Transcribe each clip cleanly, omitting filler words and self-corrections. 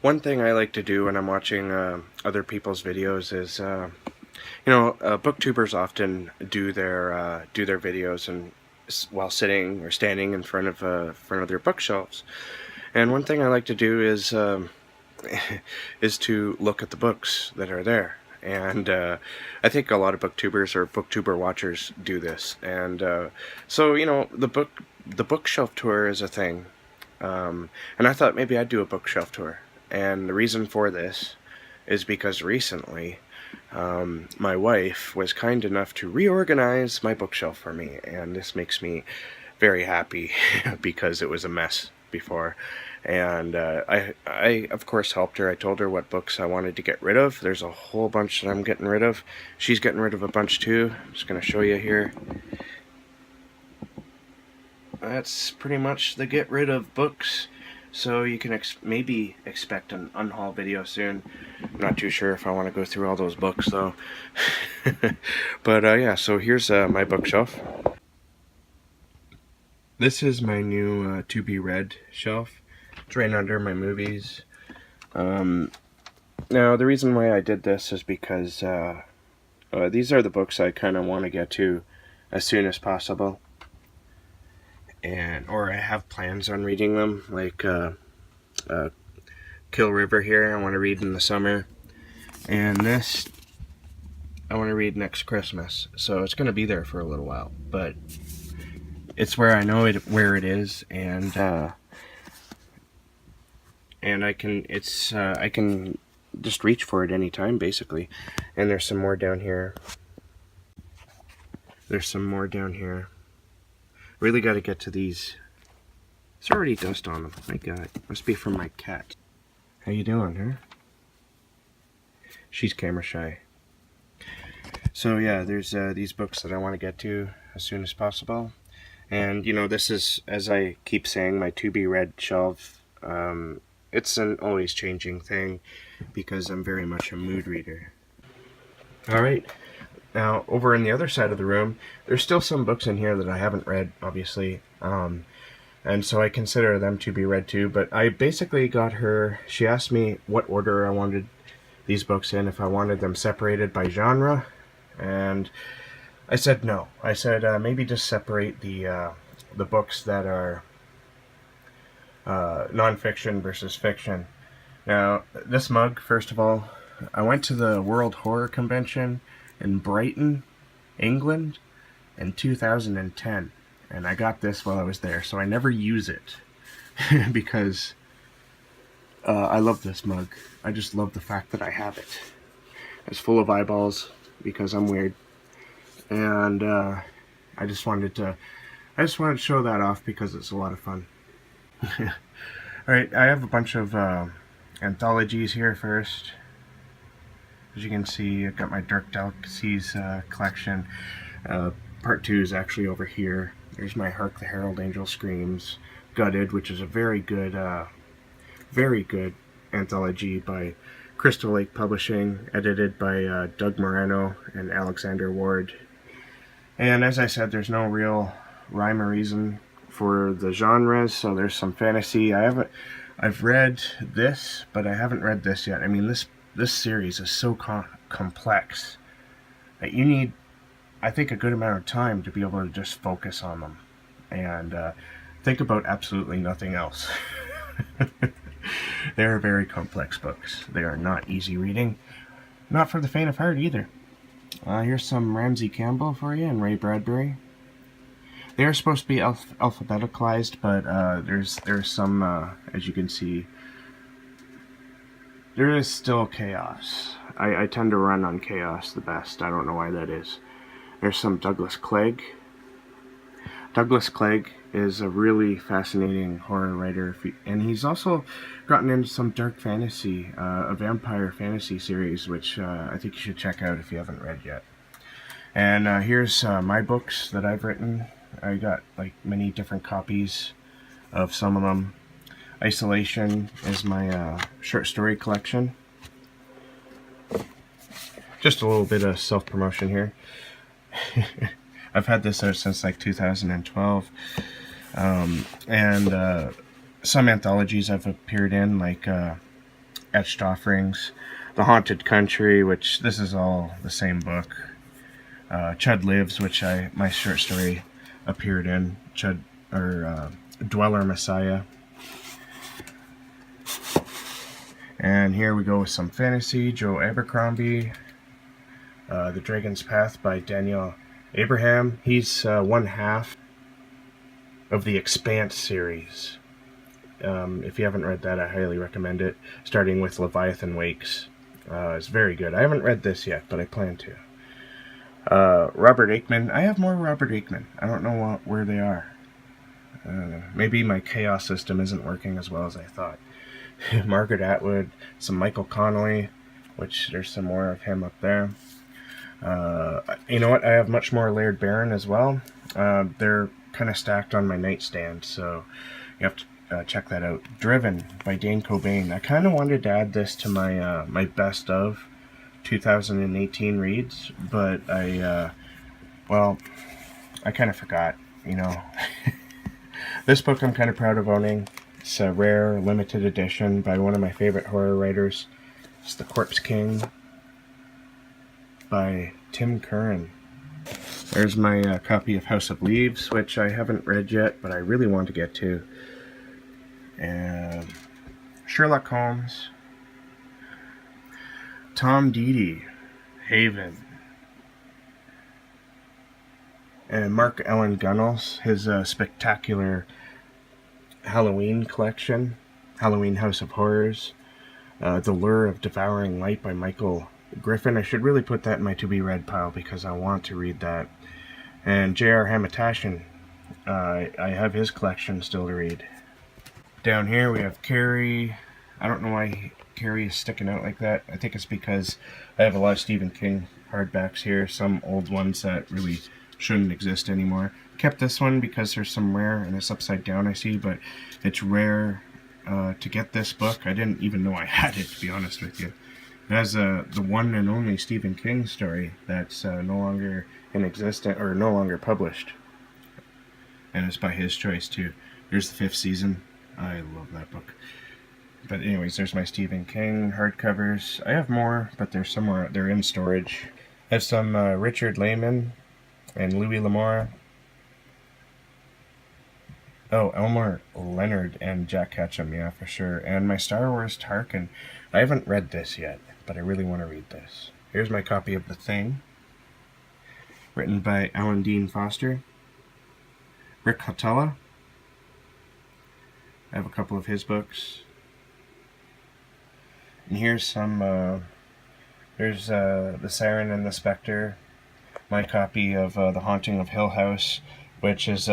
One thing I like to do when I'm watching other people's videos is, booktubers often do their videos and while sitting or standing in front of their bookshelves. And one thing I like to do is is to look at the books that are there. And I think a lot of booktubers or booktuber watchers do this. And so the bookshelf tour is a thing. And I thought maybe I'd do a bookshelf tour. And the reason for this is because recently my wife was kind enough to reorganize my bookshelf for me, and this makes me very happy because it was a mess before. And I of course helped her. I told her what books I wanted to get rid of. There's a whole bunch that I'm getting rid of. She's getting rid of a bunch too. I'm just going to show you here. That's pretty much the get rid of books. So you can maybe expect an unhaul video soon. I'm not too sure if I want to go through all those books though. But yeah, so here's my bookshelf. This is my new to be read shelf. It's right under my movies. Now the reason why I did this is because these are the books I kind of want to get to as soon as possible. Or I have plans on reading them, like Kill River here, I want to read in the summer, and this I want to read next Christmas. So it's going to be there for a little while, but it's where I know where it is, and I can just reach for it anytime, basically. And there's some more down here. There's some more down here. Really got to get to these. There's already dust on them. My God, must be from my cat. How you doing, huh? She's camera shy. So yeah, there's these books that I want to get to as soon as possible. And this is, as I keep saying, my to be read shelf. It's an always changing thing because I'm very much a mood reader. Alright. Now, over in the other side of the room, there's still some books in here that I haven't read, obviously, and so I consider them to be read too, but I basically got her, she asked me what order I wanted these books in, if I wanted them separated by genre, and I said no. I said maybe just separate the books that are non-fiction versus fiction. Now, this mug, first of all, I went to the World Horror Convention in Brighton, England, in 2010, and I got this while I was there, so I never use it because I love this mug. I just love the fact that I have it. It's full of eyeballs because I'm weird, and I just wanted to show that off because it's a lot of fun. Alright, I have a bunch of anthologies here first. As you can see, I've got my Dark Delicacies collection. Part 2 is actually over here. There's my Hark the Herald Angel Screams Gutted, which is a very good anthology by Crystal Lake Publishing, edited by Doug Moreno and Alexander Ward. And as I said, there's no real rhyme or reason for the genres, so there's some fantasy. I've read this, but I haven't read this yet. I mean, this series is so complex that you need, I think, a good amount of time to be able to just focus on them and think about absolutely nothing else. They are very complex books. They are not easy reading. Not for the faint of heart either. Here's some Ramsey Campbell for you and Ray Bradbury. They are supposed to be alphabeticalized, but there's some, as you can see, there is still chaos. I tend to run on chaos the best. I don't know why that is. There's some Douglas Clegg. Douglas Clegg is a really fascinating horror writer, and he's also gotten into some dark fantasy, a vampire fantasy series, which I think you should check out if you haven't read yet. And here's my books that I've written. I got like many different copies of some of them. Isolation is my short story collection. Just a little bit of self-promotion here. I've had this out since like 2012. And some anthologies I've appeared in, like Etched Offerings, The Haunted Country, which this is all the same book. Chud Lives, which my short story appeared in. Dweller Messiah. And here we go with some fantasy. Joe Abercrombie, The Dragon's Path by Daniel Abraham. He's one half of the Expanse series. If you haven't read that, I highly recommend it. Starting with Leviathan Wakes. It's very good. I haven't read this yet, but I plan to. Robert Aikman. I have more Robert Aikman. I don't know where they are. Maybe my chaos system isn't working as well as I thought. Margaret Atwood, some Michael Connolly, which there's some more of him up there. You know what? I have much more Laird Barron as well. They're kind of stacked on my nightstand, so you have to check that out. Driven by Dane Cobain. I kind of wanted to add this to my my best of 2018 reads, but I kind of forgot, you know. This book I'm kind of proud of owning. It's a rare, limited edition by one of my favorite horror writers. It's The Corpse King by Tim Curran. There's my copy of House of Leaves, which I haven't read yet, but I really want to get to. And Sherlock Holmes. Tom Deedy, Haven. And Mark Allen Gunnels, his spectacular Halloween collection, Halloween House of Horrors. The Lure of Devouring Light by Michael Griffin. I should really put that in my to-be-read pile because I want to read that. And J.R. Hamantashen. I have his collection still to read. Down here we have Carrie. I don't know why Carrie is sticking out like that. I think it's because I have a lot of Stephen King hardbacks here. Some old ones that really shouldn't exist anymore. Kept this one because there's some rare, and it's upside down I see, but it's rare to get this book. I didn't even know I had it, to be honest with you. It has the one and only Stephen King story that's no longer in existence, or no longer published. And it's by his choice too. There's the 5th season. I love that book. But anyways, there's my Stephen King hardcovers. I have more, but they're somewhere. They're in storage. I have some Richard Lehman and Louis L'Amour. Oh, Elmore Leonard and Jack Ketchum, yeah, for sure. And my Star Wars Tarkin. I haven't read this yet, but I really want to read this. Here's my copy of The Thing, written by Alan Dean Foster. Rick Hotella. I have a couple of his books. And here's some, there's The Siren and the Spectre, my copy of The Haunting of Hill House, which is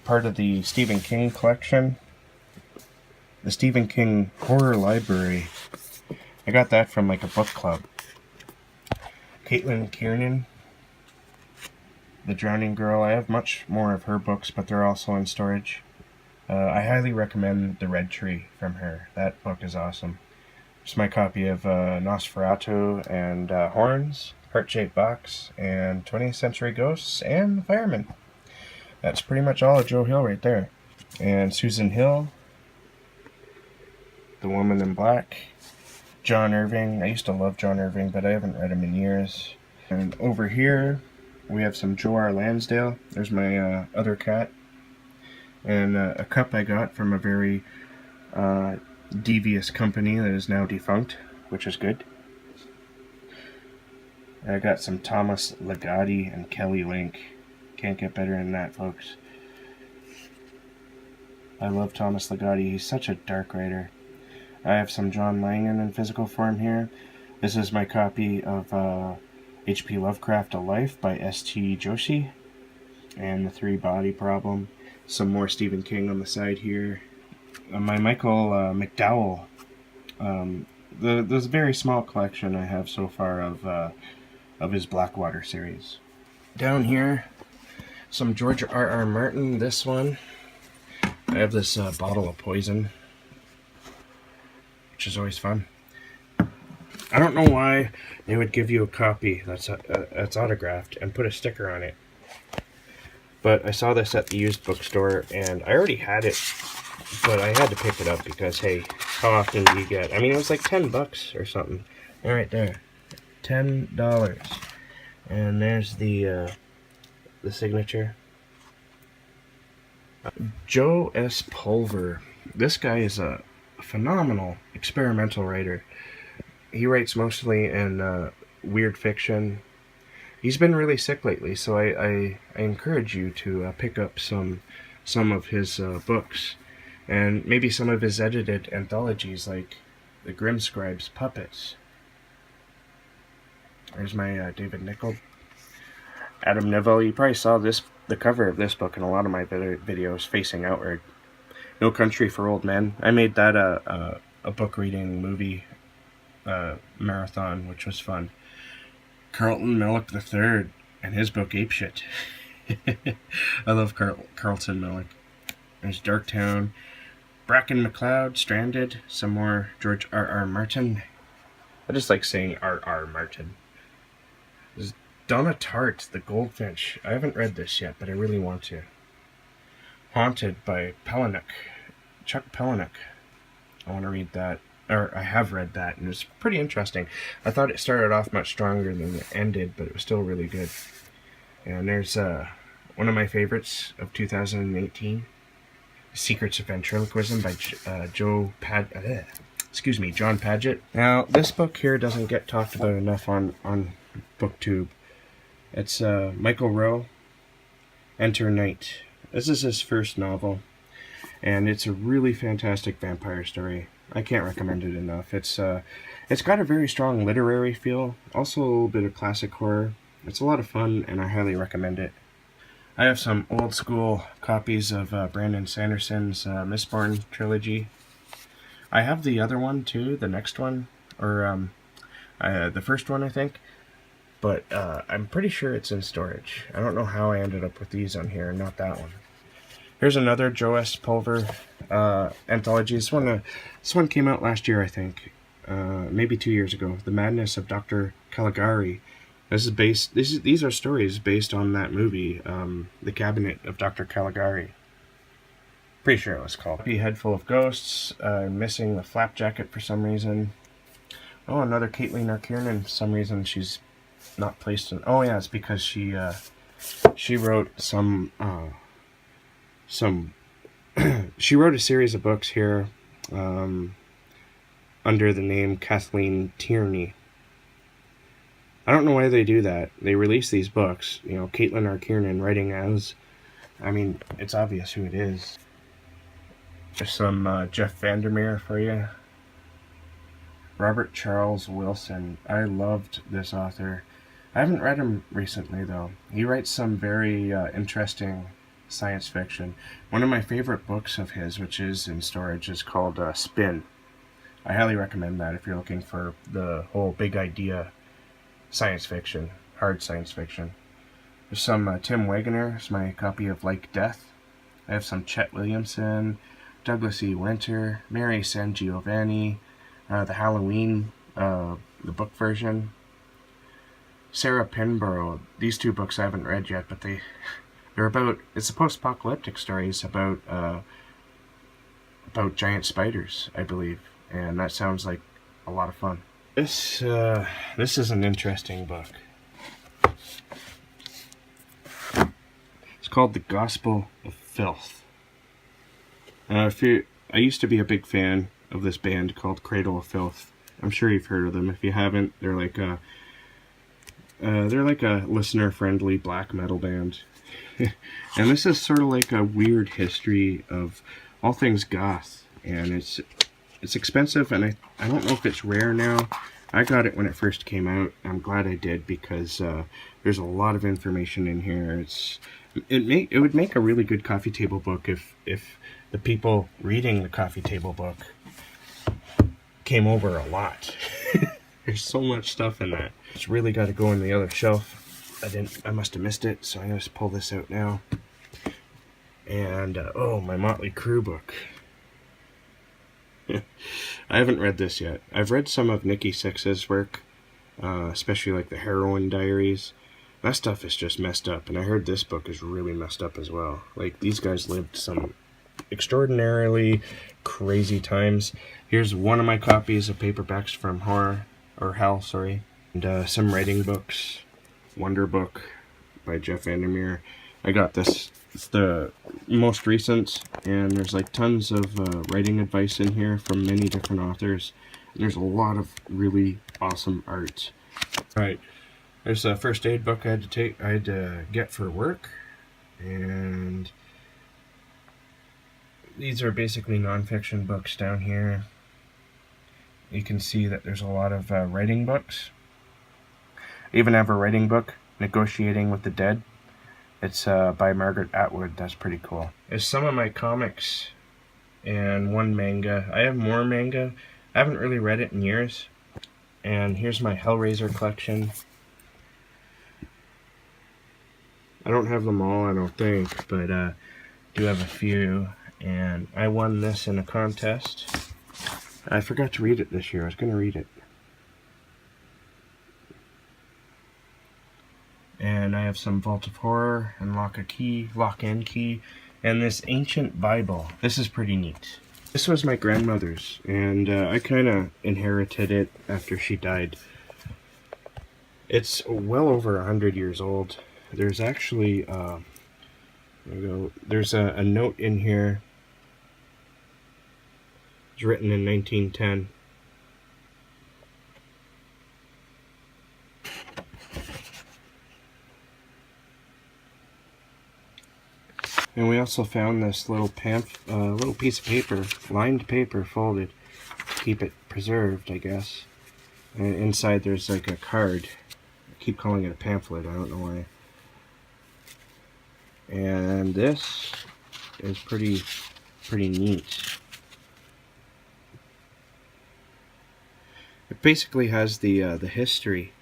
part of the Stephen King collection. The Stephen King Horror Library. I got that from like a book club. Caitlin Kiernan, The Drowning Girl. I have much more of her books, but they're also in storage. I highly recommend The Red Tree from her. That book is awesome. It's my copy of Nosferatu and Horns, Heart-Shaped Box, and 20th Century Ghosts, and The Fireman. That's pretty much all of Joe Hill right there. And Susan Hill, The Woman in Black. John Irving. I used to love John Irving, but I haven't read him in years. And over here, we have some Joe R. Lansdale. There's my other cat. And a cup I got from a very devious company that is now defunct, which is good. I got some Thomas Ligotti and Kelly Link. Can't get better than that, folks. I love Thomas Ligotti. He's such a dark writer. I have some John Langan in physical form here. This is my copy of H.P. Lovecraft A Life by S.T. Joshi and The Three Body Problem. Some more Stephen King on the side here. My Michael McDowell. There's a very small collection I have so far of his Blackwater series. Down here, some George R.R. Martin. This one. I have this bottle of poison, which is always fun. I don't know why they would give you a copy that's autographed and put a sticker on it. But I saw this at the used bookstore, and I already had it, but I had to pick it up because, hey, how often do you get? I mean, it was like $10 or something. Right there, $10. And there's the signature. Joe S. Pulver. This guy is a phenomenal experimental writer. He writes mostly in weird fiction. He's been really sick lately, so I encourage you to pick up some of his books, and maybe some of his edited anthologies, like the Grimscribe's Puppets. There's my David Nickel. Adam Neville. You probably saw the cover of this book in a lot of my videos, facing outward. No Country for Old Men. I made that a book reading movie marathon, which was fun. Carlton Mellick III and his book Apeshit. I love Carlton Mellick. There's Darktown. Bracken McLeod, Stranded. Some more George R.R. Martin. I just like saying R.R. Martin. There's Donna Tartt, The Goldfinch. I haven't read this yet, but I really want to. Haunted by Chuck Palahniuk. I want to read that. Or I have read that, and it's pretty interesting. I thought it started off much stronger than it ended, but it was still really good. And there's one of my favorites of 2018, Secrets of Ventriloquism by John Padgett. Now, this book here doesn't get talked about enough on BookTube. It's Michael Rowe, Enter Night. This is his first novel, and it's a really fantastic vampire story. I can't recommend it enough. It's got a very strong literary feel, also a little bit of classic horror. It's a lot of fun, and I highly recommend it. I have some old school copies of Brandon Sanderson's Mistborn trilogy. I have the other one too, the next one, or the first one, I think. But I'm pretty sure it's in storage. I don't know how I ended up with these on here and not that one. Here's another Joe S. Pulver anthology. This one came out last year, I think, maybe 2 years ago. The Madness of Dr. Caligari. These are stories based on that movie, The Cabinet of Dr. Caligari. Pretty sure it was called. A Head Full of Ghosts. Missing the flap jacket for some reason. Oh, another Caitlin R. Kiernan. For some reason she's not placed in. Oh yeah, it's because she wrote some. She wrote a series of books here under the name Kathleen Tierney. I don't know why they do that. They release these books, Caitlin R. Kiernan writing as. I mean, it's obvious who it is. Just some Jeff Vandermeer for you. Robert Charles Wilson. I loved this author. I haven't read him recently, though. He writes some very interesting science fiction. One of my favorite books of his, which is in storage, is called Spin. I highly recommend that if you're looking for the whole big idea science fiction, hard science fiction. There's some Tim Wagoner. It's my copy of Like Death. I have some Chet Williamson, Douglas E. Winter, Mary Sangiovanni, the Halloween, the book version. Sarah Pinborough. These two books I haven't read yet, but they're about. It's a post-apocalyptic stories about giant spiders, I believe, and that sounds like a lot of fun. This is an interesting book. It's called The Gospel of Filth. I used to be a big fan of this band called Cradle of Filth. I'm sure you've heard of them. If you haven't, they're like a listener-friendly black metal band. And this is sort of like a weird history of all things goth, and it's expensive, and I don't know if it's rare now. I got it when it first came out. I'm glad I did, because there's a lot of information in here. It would make a really good coffee table book if the people reading the coffee table book came over a lot. There's so much stuff in that. It's really got to go in the other shelf. I must have missed it, so I'm going to pull this out now. And, my Motley Crue book. I haven't read this yet. I've read some of Nikki Sixx's work, especially like the Heroin Diaries. That stuff is just messed up, and I heard this book is really messed up as well. Like, these guys lived some extraordinarily crazy times. Here's one of my copies of paperbacks from Hell, sorry, and some writing books. Wonder Book by Jeff Vandermeer. I got this. It's the most recent, and there's like tons of writing advice in here from many different authors. There's a lot of really awesome art. Right, there's a first aid book I had to get for work, and these are basically nonfiction books down here. You can see that there's a lot of writing books. I even have a writing book, Negotiating with the Dead. It's by Margaret Atwood. That's pretty cool. There's some of my comics and one manga. I have more manga. I haven't really read it in years. And here's my Hellraiser collection. I don't have them all, I don't think, but do have a few. And I won this in a contest. I forgot to read it this year. I was going to read it. And I have some Vault of Horror and Lock and Key, and this ancient Bible. This is pretty neat. This was my grandmother's, and I kind of inherited it after she died. It's well over 100 years old. There's actually, there we go. There's a note in here. It's written in 1910. And we also found this little piece of paper, lined paper, folded, to keep it preserved, I guess. And inside there's like a card. I keep calling it a pamphlet, I don't know why. And this is pretty neat. It basically has the history.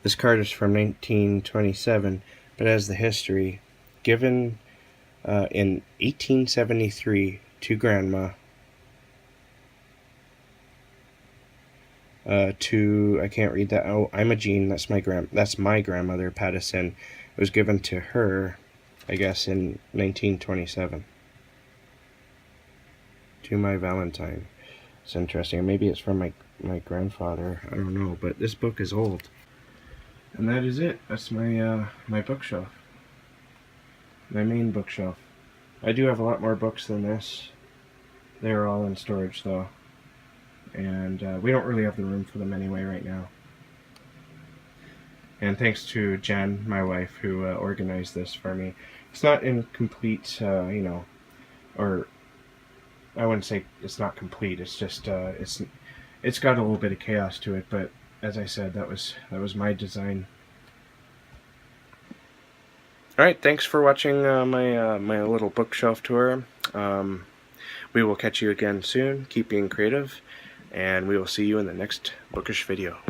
This card is from 1927, but it has the history given in 1873 to Grandma, to, I can't read that. Oh, Imogene, that's my grandmother, Pattison. It was given to her, I guess, in 1927. To my Valentine. It's interesting. Maybe it's from my grandfather. I don't know, but this book is old. And that is it. That's my my bookshelf. My main bookshelf. I do have a lot more books than this. They're all in storage though. And we don't really have the room for them anyway right now. And thanks to Jen, my wife, who organized this for me. It's not in complete, you know, or I wouldn't say it's not complete. It's just it's got a little bit of chaos to it. But as I said, that was my design. Alright, thanks for watching my little bookshelf tour. We will catch you again soon. Keep being creative, and we will see you in the next bookish video.